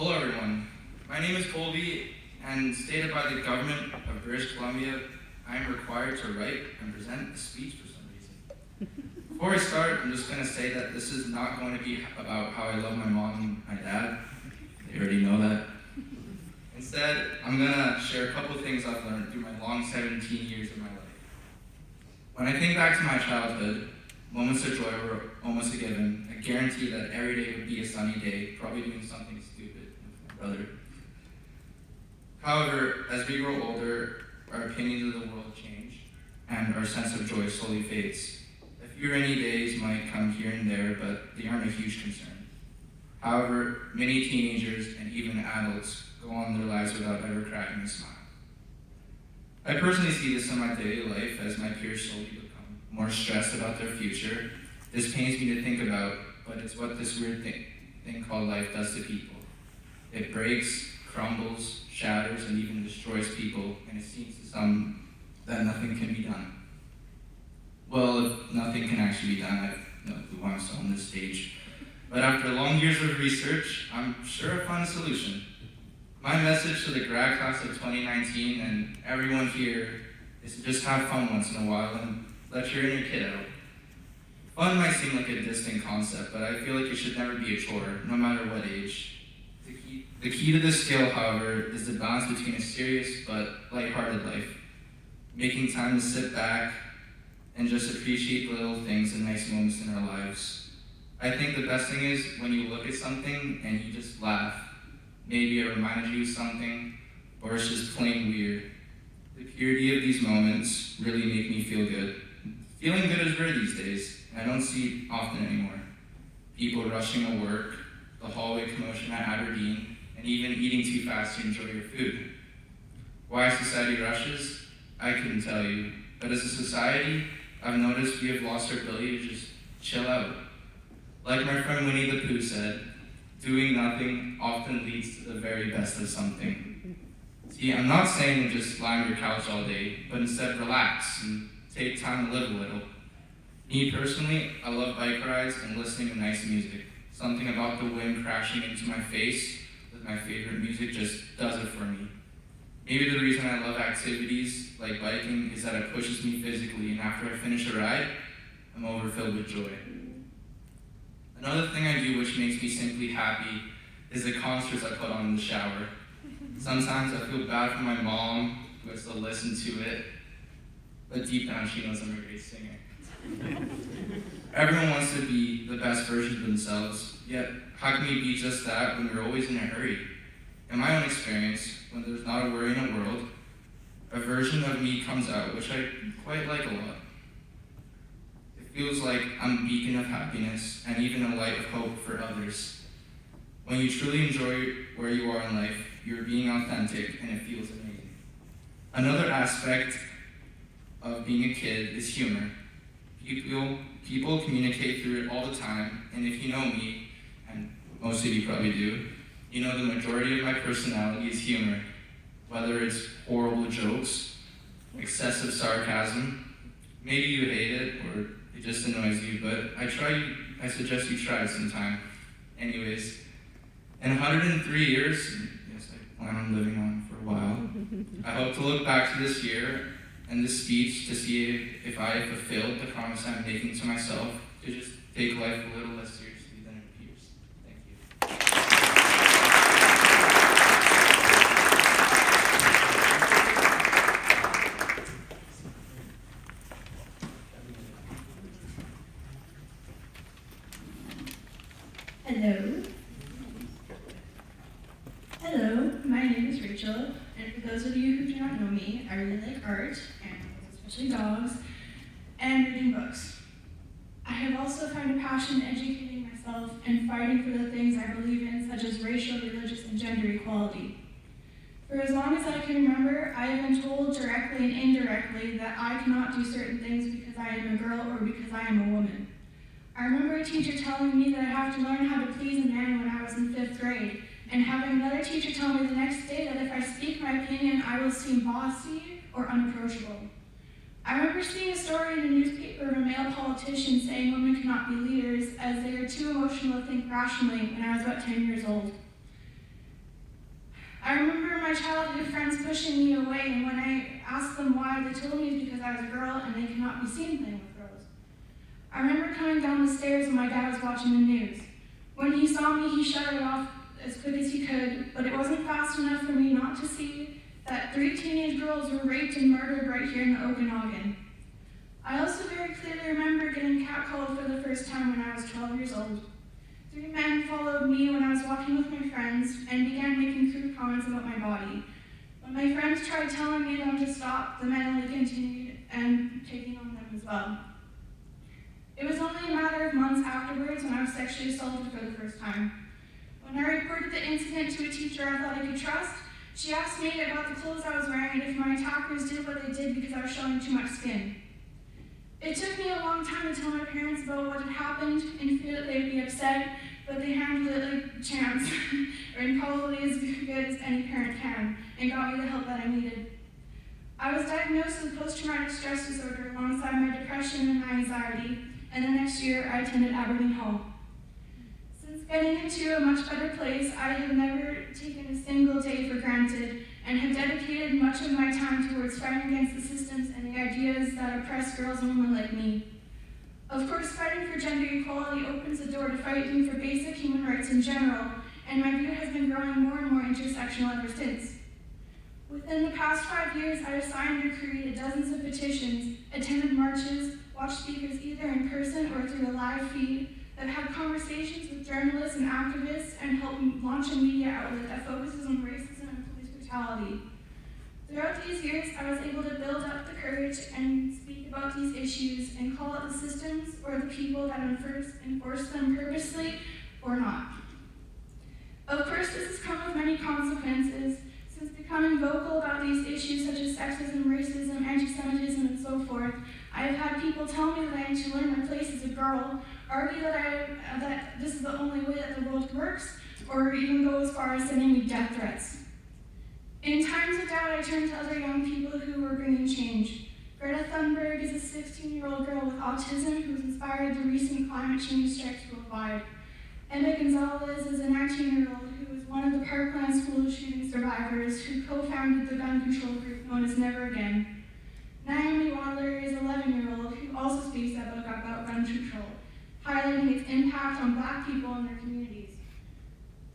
Hello everyone, my name is Colby, and stated by the government of British Columbia, I am required to write and present a speech for some reason. Before I start, I'm just going to say that this is not going to be about how I love my mom and my dad. They already know that. Instead, I'm going to share a couple things I've learned through my long 17 years of my life. When I think back to my childhood, moments of joy were almost a given. I guarantee that every day would be a sunny day, probably doing something stupid with my brother. However, as we grow older, our opinions of the world change, and our sense of joy slowly fades. A few rainy days might come here and there, but they aren't a huge concern. However, many teenagers and even adults go on their lives without ever cracking a smile. I personally see this in my daily life as my peers slowly become more stressed about their future. This pains me to think about, but it's what this weird thing called life does to people. It breaks, crumbles, shatters, and even destroys people, and it seems to some that nothing can be done. Well, if nothing can actually be done, I have no clue why I'm still on this stage. But after long years of research, I'm sure I found a solution. My message to the grad class of 2019 and everyone here is to just have fun once in a while and let your inner kid out. Fun might seem like a distant concept, but I feel like it should never be a chore, no matter what age. The key to this skill, however, is the balance between a serious but lighthearted life. Making time to sit back and just appreciate the little things and nice moments in our lives. I think the best thing is when you look at something and you just laugh. Maybe it reminded you of something, or it's just plain weird. The purity of these moments really make me feel good. Feeling good is rare these days, and I don't see it often anymore. People rushing to work, the hallway commotion at Aberdeen, and even eating too fast to enjoy your food. Why society rushes? I couldn't tell you, but as a society, I've noticed we have lost our ability to just chill out. Like my friend Winnie the Pooh said, doing nothing often leads to the very best of something. See, I'm not saying to just lie on your couch all day, but instead relax and take time to live a little. Me personally, I love bike rides and listening to nice music. Something about the wind crashing into my face with my favorite music just does it for me. Maybe the reason I love activities like biking is that it pushes me physically, and after I finish a ride, I'm overfilled with joy. Another thing I do which makes me simply happy is the concerts I put on in the shower. Sometimes I feel bad for my mom who has to listen to it, but deep down she knows I'm a great singer. Everyone wants to be the best version of themselves, yet how can we be just that when we're always in a hurry? In my own experience, when there's not a worry in the world, a version of me comes out, which I quite like a lot. It feels like I'm a beacon of happiness and even a light of hope for others. When you truly enjoy where you are in life, you're being authentic and it feels amazing. Another aspect of being a kid is humor. People communicate through it all the time, and if you know me, and most of you probably do, you know the majority of my personality is humor. Whether it's horrible jokes, excessive sarcasm, maybe you hate it or it just annoys you, but I suggest you try it sometime. Anyways, in 103 years, yes, I plan on living on for a while, I hope to look back to this year and this speech to see if I fulfilled the promise I'm making to myself to just take life a little less seriously than it appears. Thank you. Hello. Hello, my name is Rachel, and for those of you who do not know me, I really like art, animals, especially dogs, and reading books. I have also found a passion in educating myself and fighting for the things I believe in, such as racial, religious, and gender equality. For as long as I can remember, I have been told directly and indirectly that I cannot do certain things because I am a girl or because I am a woman. I remember a teacher telling me that I have to learn how to please a man when I was in 5th grade, and having another teacher tell me the next day that if I speak my opinion, I will seem bossy or unapproachable. I remember seeing a story in the newspaper of a male politician saying women cannot be leaders as they are too emotional to think rationally when I was about 10 years old. I remember my childhood friends pushing me away, and when I asked them why, they told me it's because I was a girl and they cannot be seen playing with girls. I remember coming down the stairs when my dad was watching the news. When he saw me, he shut it off as quick as he could, but it wasn't fast enough for me not to see that 3 teenage girls were raped and murdered right here in the Okanagan. I also very clearly remember getting catcalled for the first time when I was 12 years old. 3 men followed me when I was walking with my friends and began making crude comments about my body. When my friends tried telling me them to stop, the men only continued and taking on them as well. It was only a matter of months afterwards when I was sexually assaulted for the first time. When I reported the incident to a teacher I thought I could trust, she asked me about the clothes I was wearing and if my attackers did what they did because I was showing too much skin. It took me a long time to tell my parents about what had happened and fear that they'd be upset, but they handled it like champs, and probably as good as any parent can, and got me the help that I needed. I was diagnosed with post-traumatic stress disorder alongside my depression and my anxiety, and the next year I attended Aberdeen Hall. Since getting into a much better place, I have never taken a single day for granted and have dedicated much of my time towards fighting against the systems and the ideas that oppress girls and women like me. Of course, fighting for gender equality opens the door to fighting for basic human rights in general, and my view has been growing more and more intersectional ever since. Within the past 5 years, I have signed or created dozens of petitions, attended marches, watched speakers either in person or through a live feed, that have had conversations with journalists and activists, and helped launch a media outlet that focuses on racism and police brutality. Throughout these years, I was able to build up the courage and speak about these issues and call out the systems or the people that enforce them purposely or not. Of course, this has come with many consequences. Since becoming vocal about these issues such as sexism, racism, anti-Semitism, and so forth, I have had people tell me that I need to learn my place as a girl, argue that this is the only way that the world works, or even go as far as sending me death threats. In times of doubt, I turn to other young people who are bringing change. Greta Thunberg is a 16-year-old girl with autism who has inspired the recent climate change strikes worldwide. Emma Gonzalez is a 19-year-old who is one of the Parkland school shooting survivors who co-founded the gun control group known as Never Again. Naomi Wadler is an 11-year-old who also speaks about gun control, highlighting its impact on Black people and their communities.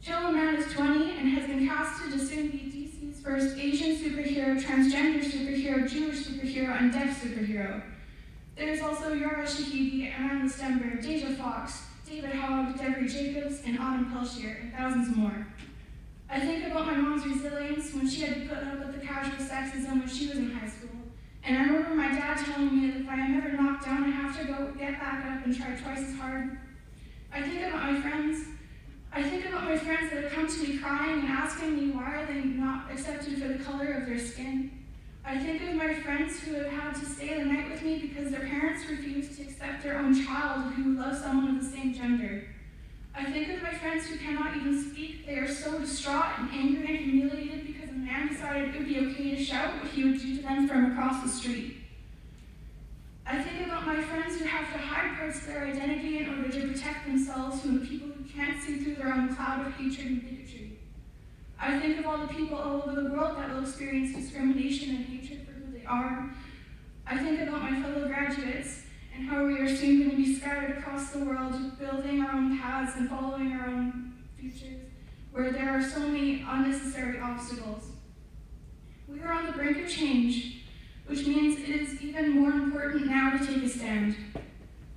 Chilliman is 20 and has been casted to soon be DC's first Asian superhero, transgender superhero, Jewish superhero, and deaf superhero. There's also Yara Shahidi, Amanda Stenberg, Deja Fox, David Hogg, Deborah Jacobs, and Autumn Peltier, and thousands more. I think about my mom's resilience when she had to put up with the casual sexism when she was in high school. And I remember my dad telling me that if I am ever knocked down, I have to go get back up and try twice as hard. I think about my friends that have come to me crying and asking me why are they not accepted for the color of their skin. I think of my friends who have had to stay the night with me because their parents refused to accept their own child who loves someone of the same gender. I think of my friends who cannot even speak. They are so distraught and angry and humiliated because a man decided it would be okay to shout what he would do to them from across the street. I think about my friends who have to hide parts of their identity in order to protect themselves from the people who can't see through their own cloud of hatred and bigotry. I think of all the people all over the world that will experience discrimination and hatred for who they are. I think about my fellow graduates and how we are soon going to be scattered across the world, building our own paths and following our own futures, where there are so many unnecessary obstacles. We are on the brink of change, which means it is even more important now to take a stand.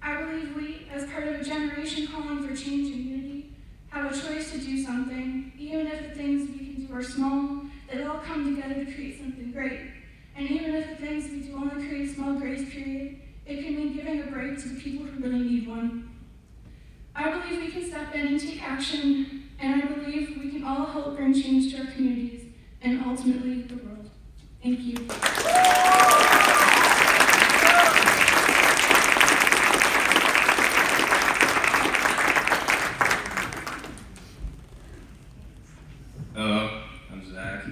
I believe we, as part of a generation calling for change and unity, have a choice to do something, even if the things we can do are small, they all come together to create something great. And even if the things we do only create a small grace period, it can mean giving a break to the people who really need one. I believe we can step in and take action, and I believe we can all help bring change to our communities and ultimately the world. Thank you. Hello, I'm Zach.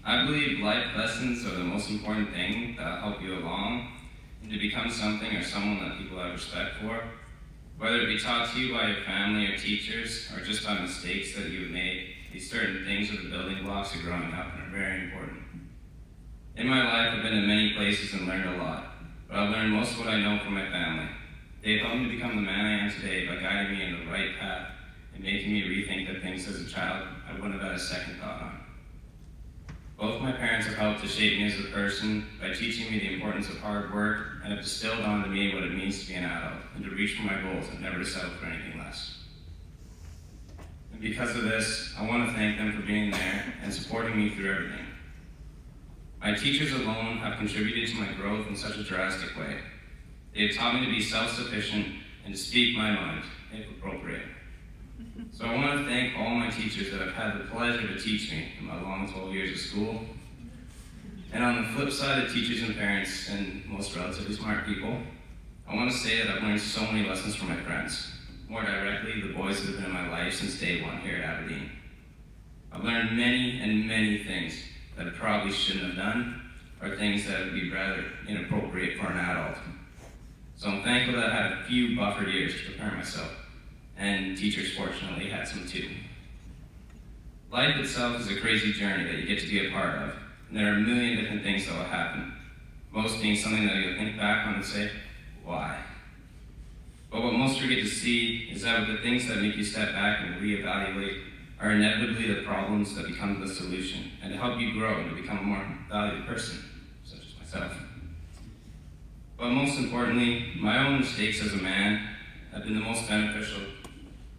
I believe life lessons are the most important thing that'll help you along and to become something or someone that people have respect for. Whether it be taught to you by your family or teachers, or just by mistakes that you've made, these certain things are the building blocks of growing up and are very important. In my life, I've been to many places and learned a lot, but I've learned most of what I know from my family. They've helped me become the man I am today by guiding me in the right path and making me rethink the things as a child I wouldn't have had a second thought on. Both my parents have helped to shape me as a person by teaching me the importance of hard work and have distilled onto me what it means to be an adult and to reach for my goals and never to settle for anything less. And because of this, I want to thank them for being there and supporting me through everything. My teachers alone have contributed to my growth in such a drastic way. They have taught me to be self-sufficient and to speak my mind, if appropriate. So I want to thank all my teachers that have had the pleasure to teach me in my long 12 years of school. And on the flip side of teachers and parents and most relatively smart people, I want to say that I've learned so many lessons from my friends. More directly, the boys that have been in my life since day one here at Aberdeen. I've learned many and many things that I probably shouldn't have done, or things that would be rather inappropriate for an adult. So I'm thankful that I had a few buffer years to prepare myself, and teachers fortunately had some too. Life itself is a crazy journey that you get to be a part of, and there are a million different things that will happen, most being something that you'll think back on and say, why? But what most forget to see is that with the things that make you step back and reevaluate are inevitably the problems that become the solution, and to help you grow and to become a more valued person, such as myself. But most importantly, my own mistakes as a man have been the most beneficial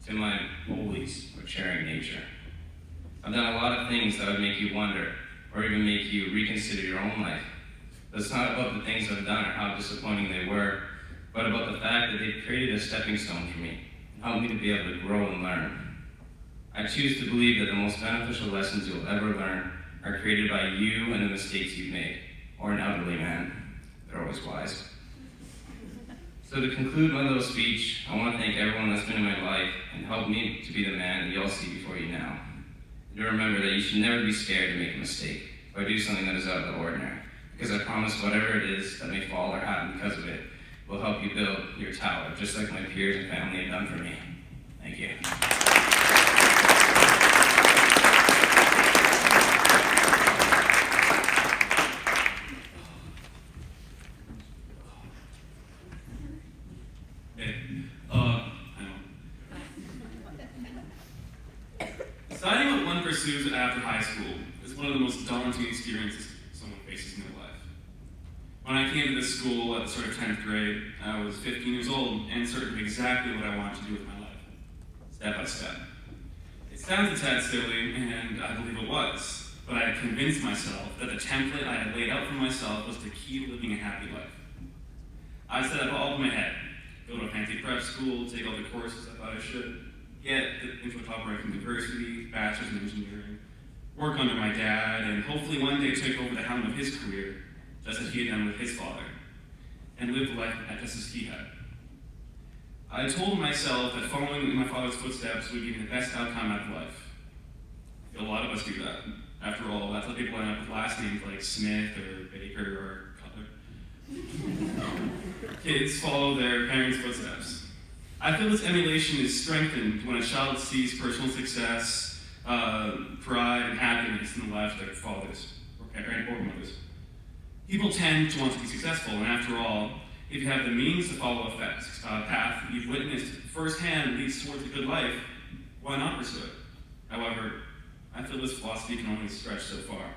to my holies or sharing nature. I've done a lot of things that would make you wonder, or even make you reconsider your own life. But it's not about the things I've done or how disappointing they were, but about the fact that they've created a stepping stone for me, and helped me to be able to grow and learn. I choose to believe that the most beneficial lessons you'll ever learn are created by you and the mistakes you've made, or an elderly man. They're always wise. So to conclude my little speech, I want to thank everyone that's been in my life and helped me to be the man that you all see before you now. And to remember that you should never be scared to make a mistake or do something that is out of the ordinary, because I promise whatever it is that may fall or happen because of it will help you build your tower, just like my peers and family have done for me. Thank you. Deciding what one pursues after high school is one of the most daunting experiences someone faces in their life. When I came to this school at the start of 10th grade, I was 15 years old and certain of exactly what I wanted to do with my life, step by step. It sounds a tad silly, and I believe it was, but I had convinced myself that the template I had laid out for myself was the key to living a happy life. I set up all in my head, go to a fancy prep school, take all the courses I thought I should, get into a top-ranking university, bachelor's in engineering, work under my dad, and hopefully one day take over the helm of his career, just as he had done with his father, and live the life just as he had. I told myself that following in my father's footsteps would give me the best outcome out of life. I feel a lot of us do that. After all, that's how people end up with last names like Smith or Baker or Cutler. Kids follow their parents' footsteps. I feel this emulation is strengthened when a child sees personal success, pride, and happiness in the lives of their fathers or mothers. People tend to want to be successful, and after all, if you have the means to follow a path that you've witnessed firsthand leads towards a good life, why not pursue it? However, I feel this philosophy can only stretch so far.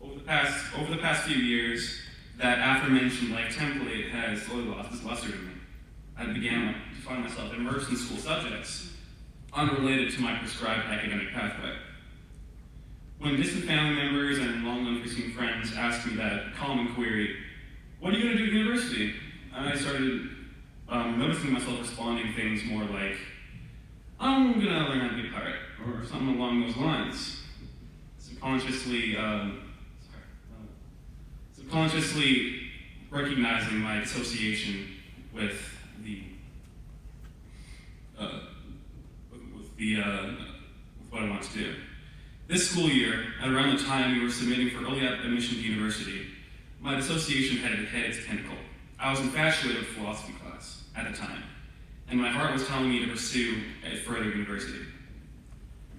Over the past few years, that aforementioned life template has slowly lost its luster to me. I began to find myself immersed in school subjects unrelated to my prescribed academic pathway. When distant family members and long unforeseen friends asked me that common query, "What are you going to do at university?" I started noticing myself responding things more like, "I'm going to learn how to be a pirate," or something along those lines. Subconsciously recognizing my association with what I want to do. This school year, at around the time we were submitting for early admission to university, my dissociation had hit its pinnacle. I was infatuated with philosophy class at the time. and my heart was telling me to pursue a further university.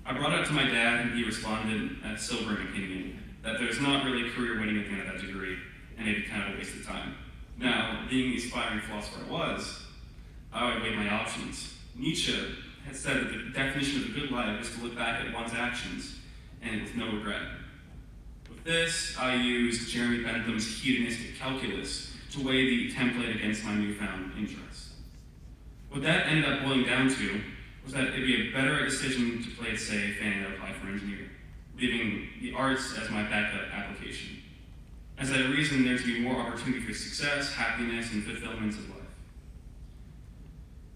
I brought it up to my dad, and he responded a sobering opinion that there's not really a career waiting at the end of that degree, and it'd be kind of a waste of time. Now, being the aspiring philosopher I weighed my options. Nietzsche had said that the definition of a good life is to look back at one's actions and with no regret. With this, I used Jeremy Bentham's hedonistic calculus to weigh the template against my newfound interest. What that ended up boiling down to was that it'd be a better decision to play it safe and apply for engineering, leaving the arts as my backup application, as I reasoned there to be more opportunity for success, happiness, and fulfillment of life.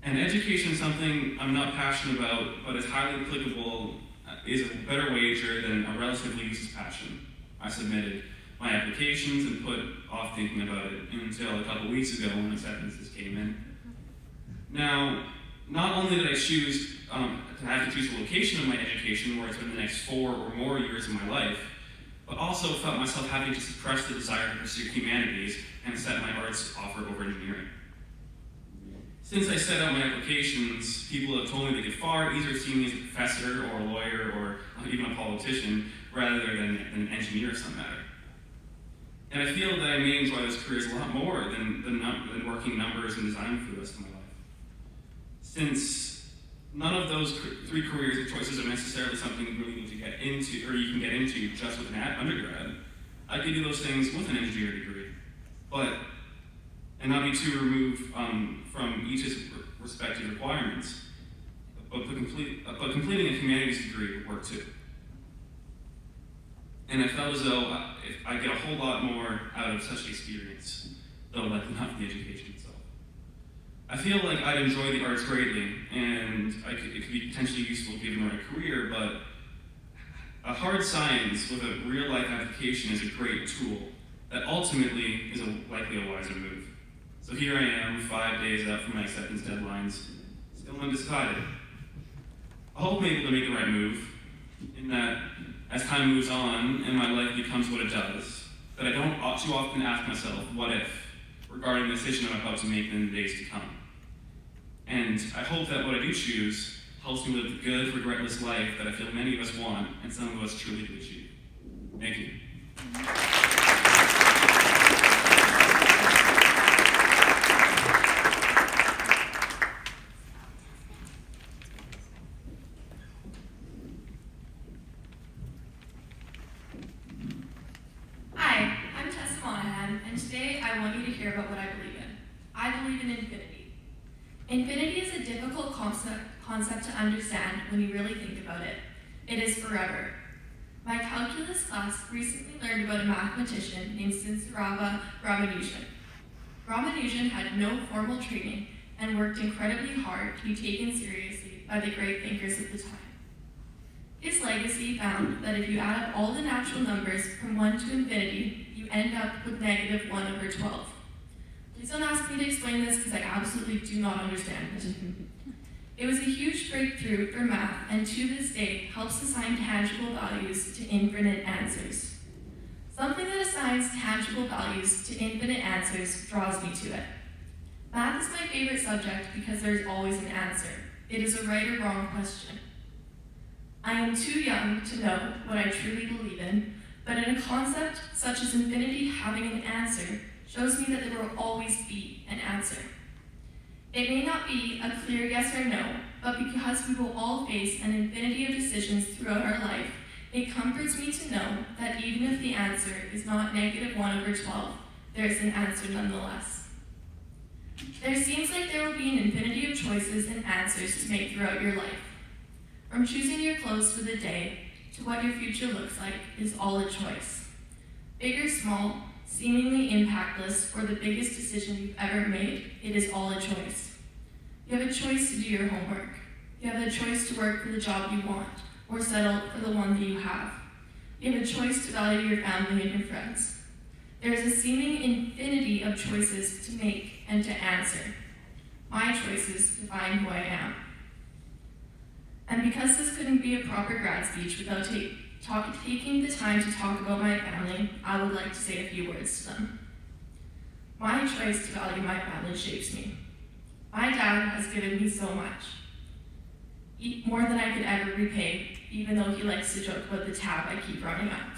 And education is something I'm not passionate about, but is highly applicable, is a better wager than a relatively useless passion. I submitted my applications and put off thinking about it until a couple weeks ago when acceptances came in. Now, not only did I choose to have to choose the location of my education where I spend the next 4 or more years of my life, but also felt myself having to suppress the desire to pursue humanities and set my arts offer over engineering. Since I set out my applications, people have told me they could far easier see me as a professor or a lawyer or even a politician rather than an engineer of some matter. And I feel that I may enjoy those careers a lot more than working numbers and design for the rest of my life. Since none of those 3 careers or choices are necessarily something you really need to get into, or you can get into just with an undergrad, I could do those things with an engineering degree, and not be too removed from each's respective requirements. But completing a humanities degree would work too. And I felt as though I get a whole lot more out of such experience, though likely not from the education itself. I feel like I'd enjoy the arts greatly, and it could be potentially useful given my career, but a hard science with a real-life application is a great tool that ultimately is likely a wiser move. So here I am, 5 days out from my acceptance deadlines, still undecided. I hope I'm able to make the right move, in that as time moves on and my life becomes what it does, that I don't too often ask myself, what if, regarding the decision I'm about to make in the days to come. And I hope that what I do choose helps me live the good, regretless life that I feel many of us want and some of us truly do achieve. Thank you. And today I want you to hear about what I believe in. I believe in infinity. Infinity is a difficult concept to understand when you really think about it. It is forever. My calculus class recently learned about a mathematician named Sinsarava Ramanujan. Ramanujan had no formal training and worked incredibly hard to be taken seriously by the great thinkers of the time. His legacy found that if you add up all the natural numbers from 1 to infinity, you end up with negative 1 over 12. Please don't ask me to explain this because I absolutely do not understand it. It was a huge breakthrough for math, and to this day helps assign tangible values to infinite answers. Something that assigns tangible values to infinite answers draws me to it. Math is my favorite subject because there is always an answer. It is a right or wrong question. I am too young to know what I truly believe in, but in a concept such as infinity having an answer shows me that there will always be an answer. It may not be a clear yes or no, but because we will all face an infinity of decisions throughout our life, it comforts me to know that even if the answer is not negative 1 over 12, there is an answer nonetheless. There seems like there will be an infinity of choices and answers to make throughout your life. From choosing your clothes for the day to what your future looks like is all a choice. Big or small, seemingly impactless, or the biggest decision you've ever made, it is all a choice. You have a choice to do your homework. You have a choice to work for the job you want, or settle for the one that you have. You have a choice to value your family and your friends. There is a seeming infinity of choices to make and to answer. My choices define who I am. And because this couldn't be a proper grad speech without taking the time to talk about my family, I would like to say a few words to them. My choice to value my family shapes me. My dad has given me so much, more than I could ever repay, even though he likes to joke about the tab I keep running up.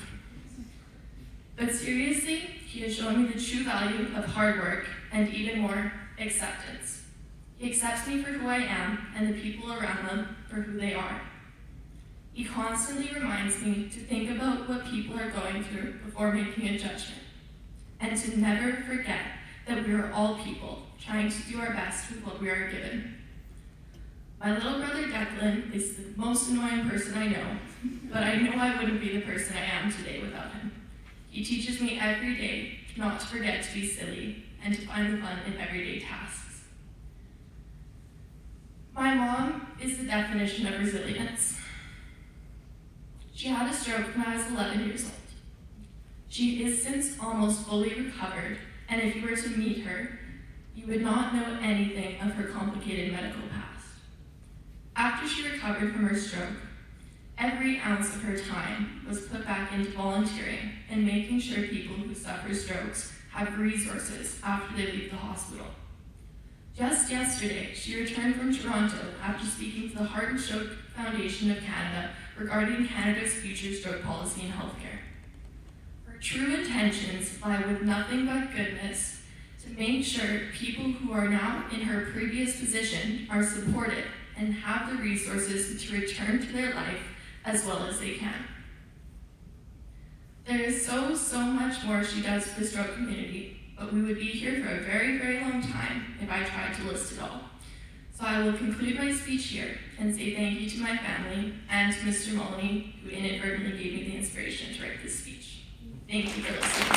But seriously, he has shown me the true value of hard work and even more, acceptance. He accepts me for who I am and the people around them for who they are. He constantly reminds me to think about what people are going through before making a judgment, and to never forget that we are all people trying to do our best with what we are given. My little brother Declan is the most annoying person I know, but I know I wouldn't be the person I am today without him. He teaches me every day not to forget to be silly and to find the fun in everyday tasks. My mom is the definition of resilience. She had a stroke when I was 11 years old. She is since almost fully recovered, and if you were to meet her, you would not know anything of her complicated medical past. After she recovered from her stroke, every ounce of her time was put back into volunteering and making sure people who suffer strokes have resources after they leave the hospital. Just yesterday, she returned from Toronto after speaking to the Heart and Stroke Foundation of Canada regarding Canada's future stroke policy in healthcare. Her true intentions lie with nothing but goodness to make sure people who are now in her previous position are supported and have the resources to return to their life as well as they can. There is so much more she does for the stroke community, but we would be here for a very, very long time if I tried to list it all. So I will conclude my speech here and say thank you to my family and to Mr. Mullaney, who inadvertently gave me the inspiration to write this speech. Thank you for listening.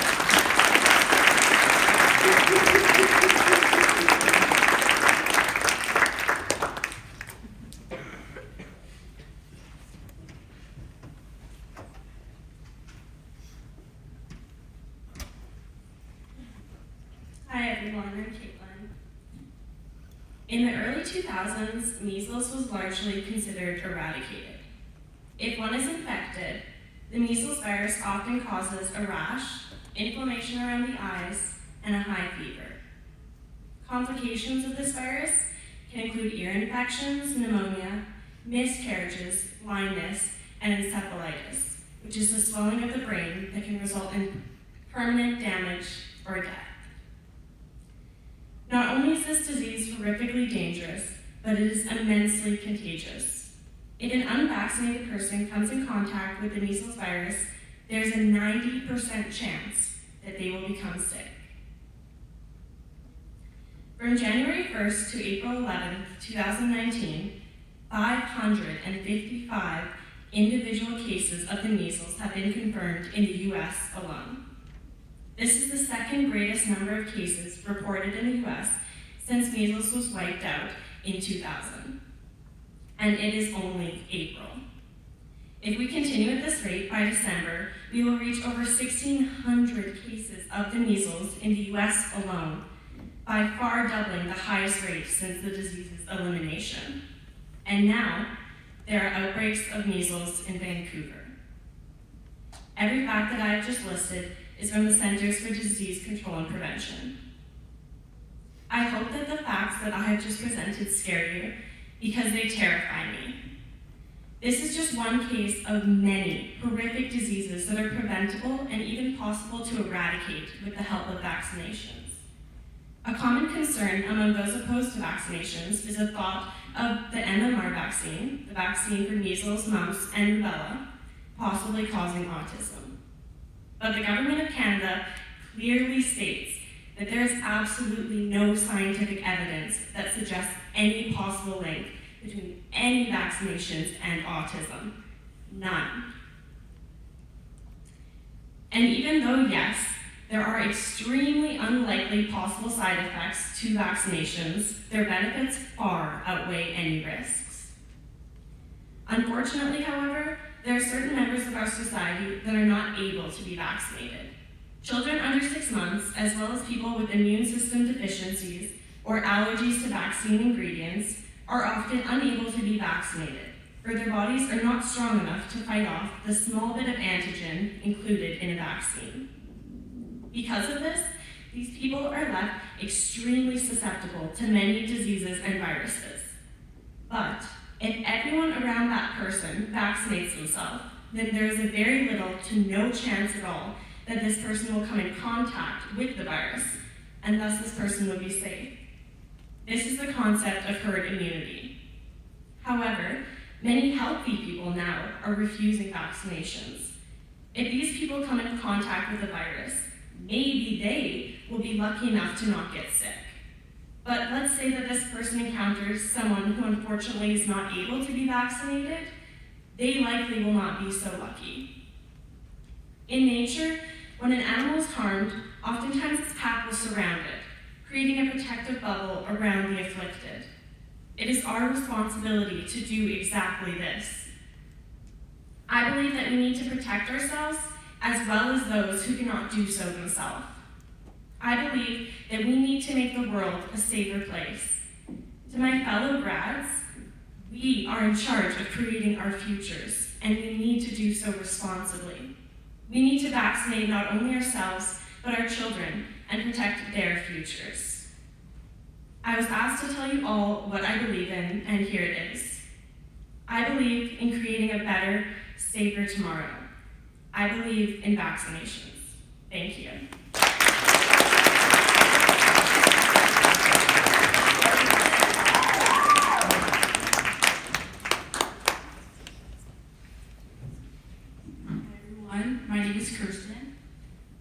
Hi everyone, I'm Caitlin. In the early 2000s, measles was largely considered eradicated. If one is infected, the measles virus often causes a rash, inflammation around the eyes, and a high fever. Complications of this virus can include ear infections, pneumonia, miscarriages, blindness, and encephalitis, which is the swelling of the brain that can result in permanent damage or death. Not only is this disease horrifically dangerous, but it is immensely contagious. If an unvaccinated person comes in contact with the measles virus, there's a 90% chance that they will become sick. From January 1st to April 11th, 2019, 555 individual cases of the measles have been confirmed in the US alone. This is the second greatest number of cases reported in the US since measles was wiped out in 2000. And it is only April. If we continue at this rate, by December, we will reach over 1,600 cases of the measles in the US alone, by far doubling the highest rate since the disease's elimination. And now, there are outbreaks of measles in Vancouver. Every fact that I have just listed is from the Centers for Disease Control and Prevention. I hope that the facts that I have just presented scare you, because they terrify me. This is just one case of many horrific diseases that are preventable and even possible to eradicate with the help of vaccinations. A common concern among those opposed to vaccinations is the thought of the MMR vaccine, the vaccine for measles, mumps, and rubella, possibly causing autism. But the Government of Canada clearly states that there is absolutely no scientific evidence that suggests any possible link between any vaccinations and autism. None. And even though, yes, there are extremely unlikely possible side effects to vaccinations, their benefits far outweigh any risks. Unfortunately, however, there are certain members of our society that are not able to be vaccinated. Children under 6 months, as well as people with immune system deficiencies or allergies to vaccine ingredients, are often unable to be vaccinated, or their bodies are not strong enough to fight off the small bit of antigen included in a vaccine. Because of this, these people are left extremely susceptible to many diseases and viruses. But if everyone around that person vaccinates themselves, then there is a very little to no chance at all that this person will come in contact with the virus, and thus this person would be safe. This is the concept of herd immunity. However, many healthy people now are refusing vaccinations. If these people come into contact with the virus, maybe they will be lucky enough to not get sick. But let's say that this person encounters someone who unfortunately is not able to be vaccinated, they likely will not be so lucky. In nature, when an animal is harmed, oftentimes its pack will surround it, creating a protective bubble around the afflicted. It is our responsibility to do exactly this. I believe that we need to protect ourselves as well as those who cannot do so themselves. I believe that we need to make the world a safer place. To my fellow grads, we are in charge of creating our futures, and we need to do so responsibly. We need to vaccinate not only ourselves, but our children, and protect their futures. I was asked to tell you all what I believe in, and here it is. I believe in creating a better, safer tomorrow. I believe in vaccinations. Thank you. My name is Kirsten.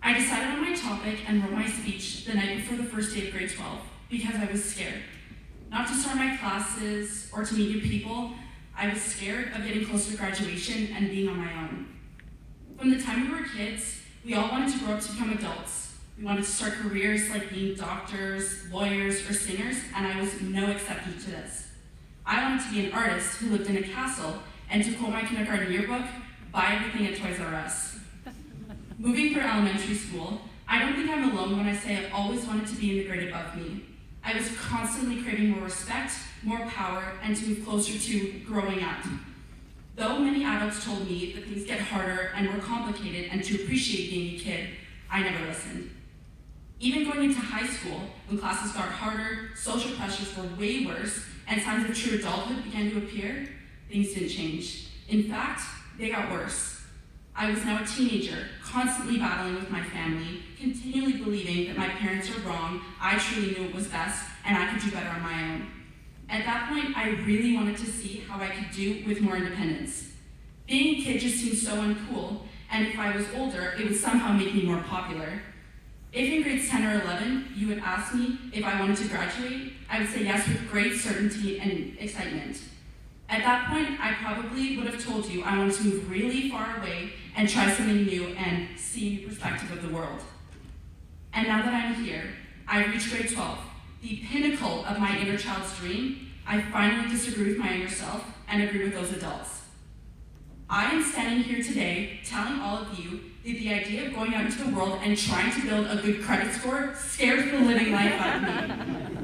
I decided on my topic and wrote my speech the night before the first day of grade 12 because I was scared. Not to start my classes or to meet new people, I was scared of getting close to graduation and being on my own. From the time we were kids, we all wanted to grow up to become adults. We wanted to start careers like being doctors, lawyers, or singers, and I was no exception to this. I wanted to be an artist who lived in a castle, and to quote my kindergarten yearbook, buy everything at Toys R Us. Moving through elementary school, I don't think I'm alone when I say I've always wanted to be in the grade above me. I was constantly craving more respect, more power, and to move closer to growing up. Though many adults told me that things get harder and more complicated and to appreciate being a kid, I never listened. Even going into high school, when classes got harder, social pressures were way worse, and signs of true adulthood began to appear, things didn't change. In fact, they got worse. I was now a teenager, constantly battling with my family, continually believing that my parents are wrong, I truly knew it was best, and I could do better on my own. At that point, I really wanted to see how I could do with more independence. Being a kid just seemed so uncool, and if I was older, it would somehow make me more popular. If in grades 10 or 11, you would ask me if I wanted to graduate, I would say yes with great certainty and excitement. At that point, I probably would have told you I wanted to move really far away and try something new and see a new perspective of the world. And now that I'm here, I've reached grade 12, the pinnacle of my inner child's dream. I finally disagree with my inner self and agree with those adults. I am standing here today telling all of you that the idea of going out into the world and trying to build a good credit score scares the living life out of me.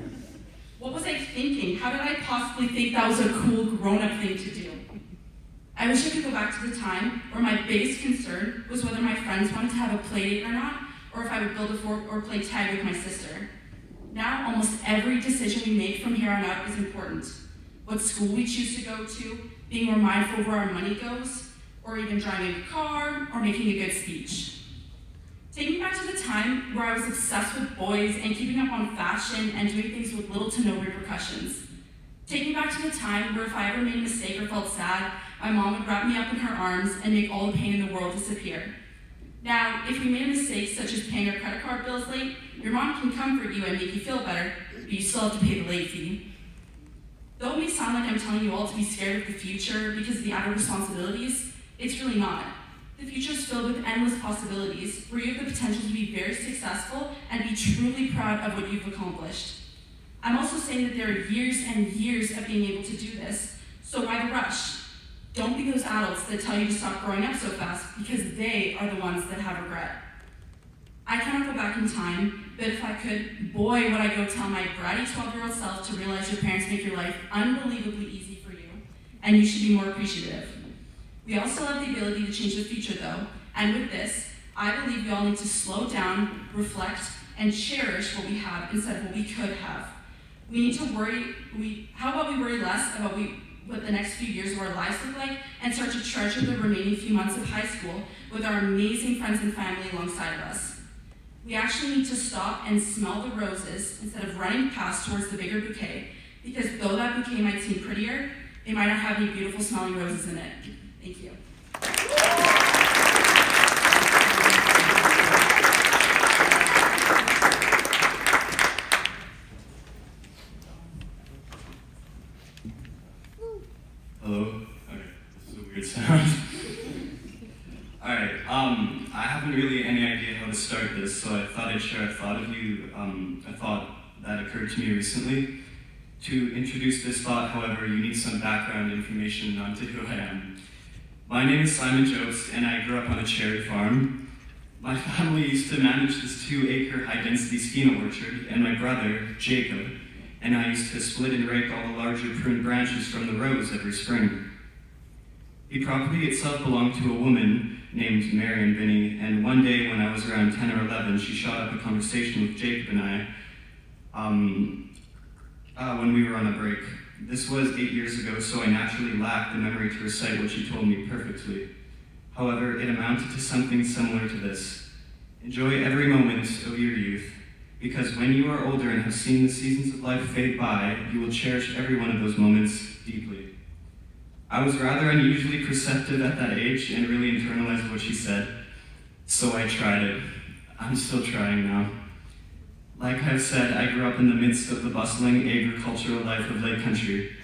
What was I thinking? How did I possibly think that was a cool grown-up thing to do? I wish I could go back to the time where my biggest concern was whether my friends wanted to have a play date or not, or if I would build a fort or play tag with my sister. Now, almost every decision we make from here on out is important. What school we choose to go to, being more mindful of where our money goes, or even driving a car, or making a good speech. Take me back to the time where I was obsessed with boys and keeping up on fashion and doing things with little to no repercussions. Take me back to the time where if I ever made a mistake or felt sad, my mom would wrap me up in her arms and make all the pain in the world disappear. Now, if we made a mistake such as paying our credit card bills late, your mom can comfort you and make you feel better, but you still have to pay the late fee. Though it may sound like I'm telling you all to be scared of the future because of the added responsibilities, it's really not. The future is filled with endless possibilities where you have the potential to be very successful and be truly proud of what you've accomplished. I'm also saying that there are years and years of being able to do this, so why the rush? Don't be those adults that tell you to stop growing up so fast because they are the ones that have regret. I cannot go back in time, but if I could, boy, would I go tell my bratty 12-year-old self to realize your parents make your life unbelievably easy for you, and you should be more appreciative. We all still have the ability to change the future though, and with this, I believe we all need to slow down, reflect, and cherish what we have instead of what we could have. We need to worry, how about we worry less about what the next few years of our lives look like and start to treasure the remaining few months of high school with our amazing friends and family alongside of us. We actually need to stop and smell the roses instead of running past towards the bigger bouquet, because though that bouquet might seem prettier, it might not have any beautiful smelling roses in it. Thank you. Hello? Okay, this is a weird sound. Alright, I haven't really any idea how to start this, so I thought I'd share a thought of you, a thought that occurred to me recently. To introduce this thought, however, you need some background information onto who I am. My name is Simon Jobst, and I grew up on a cherry farm. My family used to manage this 2-acre high-density spino orchard, and my brother, Jacob, and I used to split and rake all the larger pruned branches from the rows every spring. The property itself belonged to a woman named Marion Binney, and one day when I was around 10 or 11, she shot up a conversation with Jacob and I when we were on a break. This was 8 years ago, so I naturally lacked the memory to recite what she told me perfectly. However, it amounted to something similar to this. Enjoy every moment of your youth, because when you are older and have seen the seasons of life fade by, you will cherish every one of those moments deeply. I was rather unusually perceptive at that age and really internalized what she said, so I tried it. I'm still trying now. Like I've said, I grew up in the midst of the bustling agricultural life of Lake Country.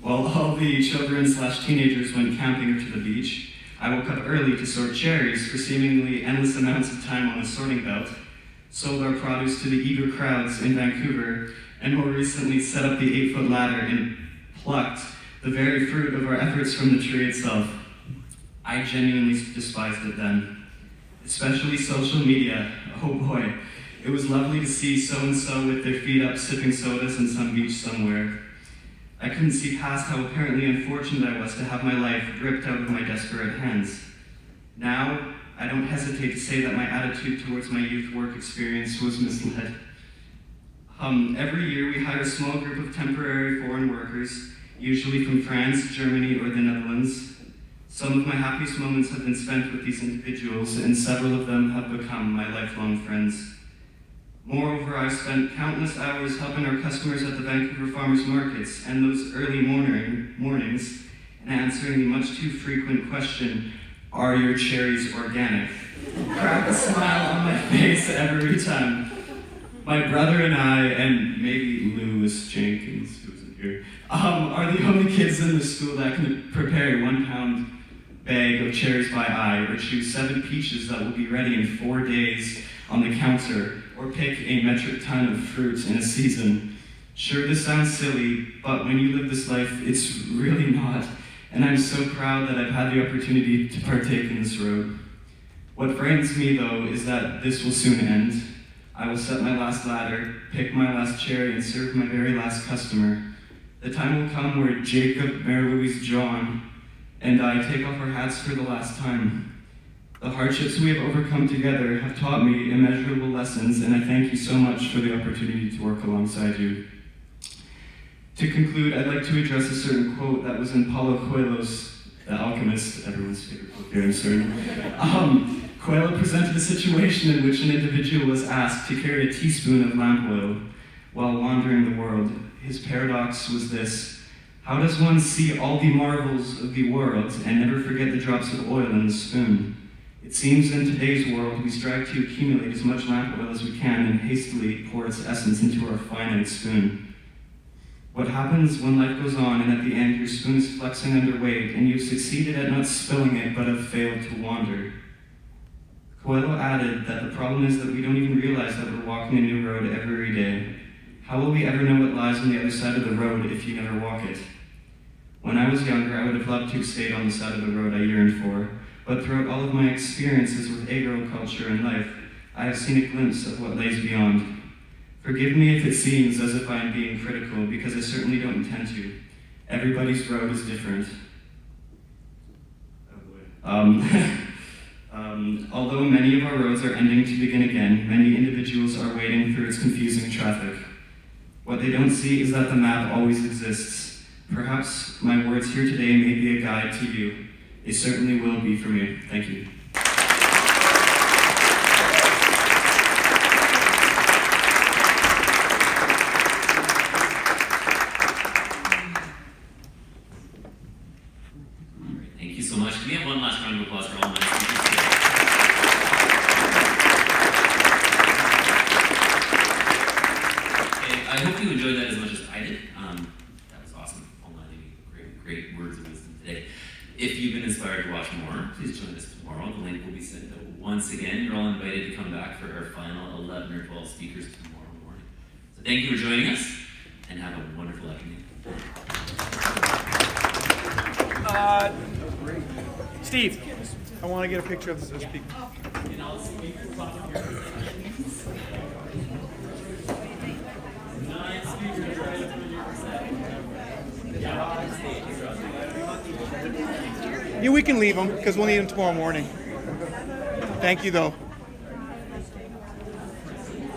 While all the children/teenagers went camping or to the beach, I woke up early to sort cherries for seemingly endless amounts of time on the sorting belt, sold our produce to the eager crowds in Vancouver, and more recently set up the 8-foot ladder and plucked the very fruit of our efforts from the tree itself. I genuinely despised it then. Especially social media. Oh boy. It was lovely to see so-and-so with their feet up sipping sodas in some beach somewhere. I couldn't see past how apparently unfortunate I was to have my life ripped out of my desperate hands. Now, I don't hesitate to say that my attitude towards my youth work experience was misled. Every year we hire a small group of temporary foreign workers, usually from France, Germany, or the Netherlands. Some of my happiest moments have been spent with these individuals, and several of them have become my lifelong friends. Moreover, I've spent countless hours helping our customers at the Vancouver farmers markets and those early mornings and answering the much too frequent question, are your cherries organic? Crack a smile on my face every time. My brother and I, and maybe Lewis Jenkins, who isn't here, are the only kids in the school that can prepare a 1-pound bag of cherries by eye, or choose 7 peaches that will be ready in 4 days on the counter, or pick a metric ton of fruit in a season. Sure, this sounds silly, but when you live this life, it's really not, and I'm so proud that I've had the opportunity to partake in this road. What frightens me, though, is that this will soon end. I will set my last ladder, pick my last cherry, and serve my very last customer. The time will come where Jacob, Mary Louise, John, and I take off our hats for the last time. The hardships we have overcome together have taught me immeasurable lessons, and I thank you so much for the opportunity to work alongside you. To conclude, I'd like to address a certain quote that was in Paulo Coelho's The Alchemist, everyone's favorite book here, I'm certain. Coelho presented a situation in which an individual was asked to carry a teaspoon of lamp oil while wandering the world. His paradox was this: how does one see all the marvels of the world and never forget the drops of oil in the spoon? It seems in today's world we strive to accumulate as much lamp oil as we can and hastily pour its essence into our finite spoon. What happens when life goes on and at the end your spoon is flexing under weight and you've succeeded at not spilling it but have failed to wander? Coelho added that the problem is that we don't even realize that we're walking a new road every day. How will we ever know what lies on the other side of the road if you never walk it? When I was younger, I would have loved to have stayed on the side of the road I yearned for, but throughout all of my experiences with agriculture and life, I have seen a glimpse of what lays beyond. Forgive me if it seems as if I am being critical, because I certainly don't intend to. Everybody's road is different. Oh boy. Although many of our roads are ending to begin again, many individuals are wading through its confusing traffic. What they don't see is that the map always exists. Perhaps my words here today may be a guide to you. They certainly will be for me. Thank you. Thank you so much. Can we have one last round of applause for all my speakers today? I hope you enjoyed that as much as I did. That was awesome. All nine of you, great words of wisdom today. If you've been inspired to watch more, please join us tomorrow. The link will be sent out once again. You're all invited to come back for our final 11 or 12 speakers tomorrow morning. So thank you for joining us, and have a wonderful afternoon. Steve, I want to get a picture of the speaker. Yeah, we can leave them because we'll need them tomorrow morning. Thank you, though.